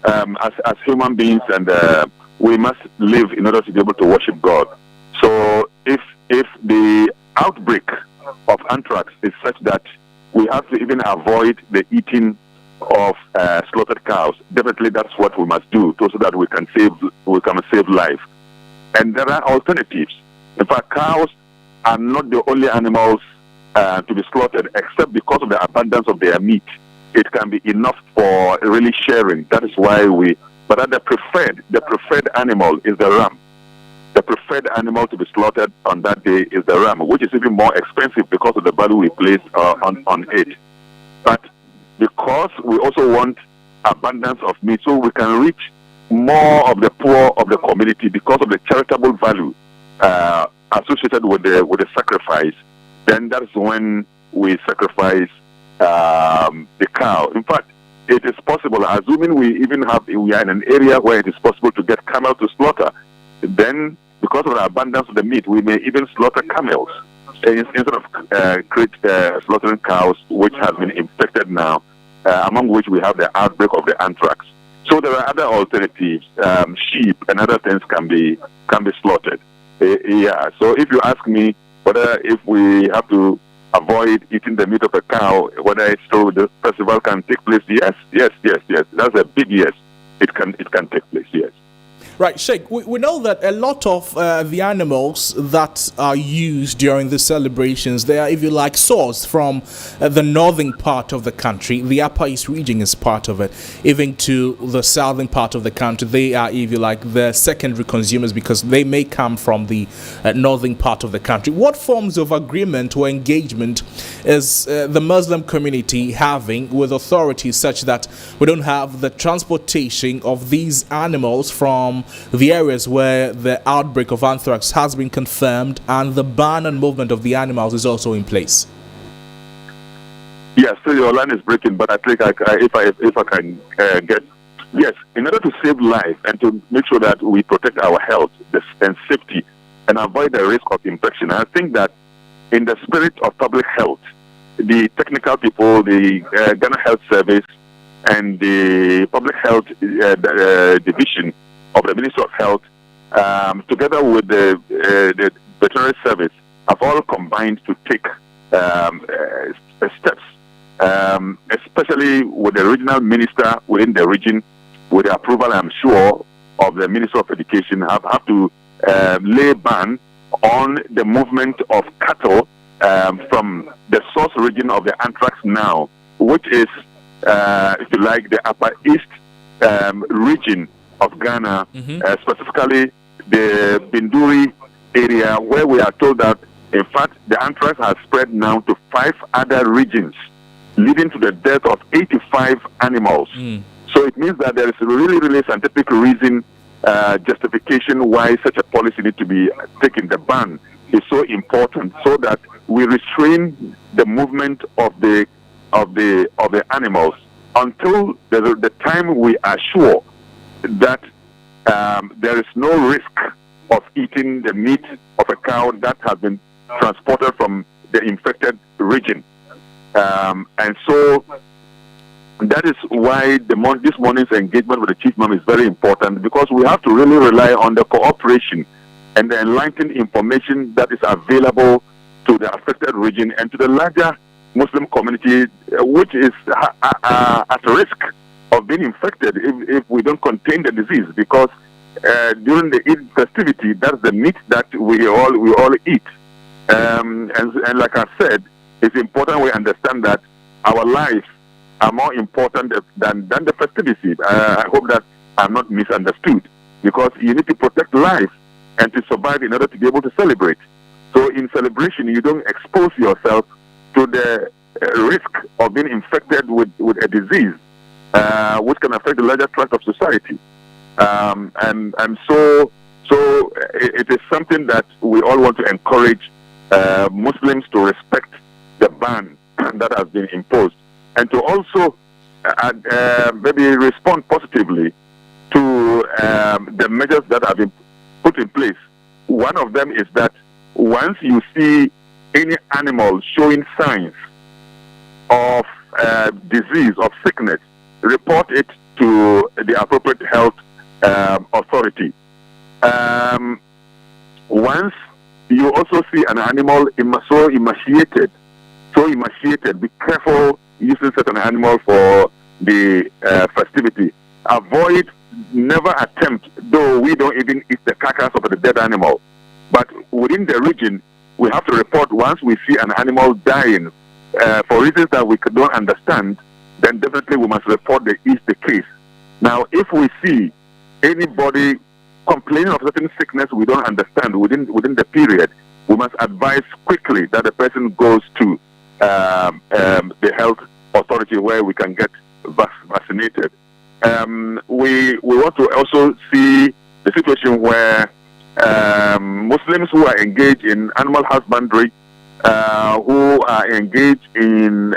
as human beings, and we must live in order to be able to worship God. So if the outbreak of anthrax is such that we have to even avoid the eating of slaughtered cows, definitely that's what we must do so that we can save life. And there are alternatives. In fact, cows are not the only animals to be slaughtered, except because of the abundance of their meat. It can be enough for really sharing. That is why but the preferred animal is the ram. The preferred animal to be slaughtered on that day is the ram, which is even more expensive because of the value we place on it. But because we also want abundance of meat, so we can reach more of the poor of the community because of the charitable value associated with the sacrifice, then that's when we sacrifice the cow. In fact, it is possible, assuming we are in an area where it is possible to get camel to slaughter, then because of the abundance of the meat, we may even slaughter camels instead of slaughtering cows, which has been infected now, among which we have the outbreak of the anthrax. So there are other alternatives. Sheep and other things can be slaughtered. Yeah. So if you ask me whether if we have to avoid eating the meat of a cow, whether it's so the festival can take place, yes. That's a big yes. It can take place, yes. Right, Sheikh, we know that a lot of the animals that are used during the celebrations, they are, if you like, sourced from the northern part of the country. The Upper East region is part of it. Even to the southern part of the country, they are, if you like, the secondary consumers because they may come from the northern part of the country. What forms of agreement or engagement is the Muslim community having with authorities such that we don't have the transportation of these animals from the areas where the outbreak of anthrax has been confirmed and the ban on movement of the animals is also in place? Yes, so your line is breaking, but I think if I can get, yes, in order to save life and to make sure that we protect our health and safety and avoid the risk of infection, I think that in the spirit of public health, the technical people, the Ghana Health Service, and the Public Health Division of the Ministry of Health, together with the Veterinary Service, have all combined to take steps, especially with the regional minister within the region, with the approval, I'm sure, of the Minister of Education, have to lay ban on the movement of cattle from the source region of the anthrax now, which is, if you like, the Upper East region of Ghana, specifically the Binduri area, where we are told that, in fact, the anthrax has spread now to 5 other regions, leading to the death of 85 animals. So it means that there is really, really scientific reason, justification why such a policy needs to be taken. The ban is so important so that we restrain the movement of the animals until the time we are sure that there is no risk of eating the meat of a cow that has been transported from the infected region. And so that is why this morning's engagement with the Chief Imam is very important, because we have to really rely on the cooperation and the enlightened information that is available to the affected region and to the larger Muslim community, which is at risk of being infected if we don't contain the disease, because during the Eid festivity, that's the meat that we all eat. And like I said, it's important we understand that our lives are more important than the festivity. I hope that I'm not misunderstood, because you need to protect life and to survive in order to be able to celebrate. So in celebration, you don't expose yourself to the risk of being infected with a disease, which can affect the larger tract of society. And so it is something that we all want to encourage Muslims to respect the ban that has been imposed, and to also maybe respond positively to the measures that have been put in place. One of them is that once you see any animal showing signs of disease, of sickness, report it to the appropriate health authority. Once you also see an animal so emaciated, be careful using certain animal for the festivity. Avoid, never attempt, though we don't even eat the carcass of the dead animal. But within the region, we have to report once we see an animal dying for reasons that we don't understand. Then definitely we must report the case. Now, if we see anybody complaining of certain sickness we don't understand within the period, we must advise quickly that the person goes to the health authority where we can get vaccinated. We want to also see the situation where Muslims who are engaged in animal husbandry, who are engaged in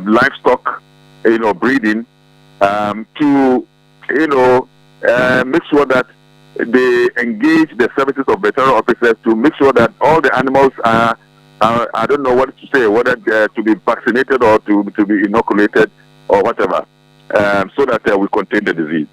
livestock, breeding, to make sure that they engage the services of veterinary officers to make sure that all the animals are I don't know what to say, whether to be vaccinated or to be inoculated or whatever, so that we contain the disease.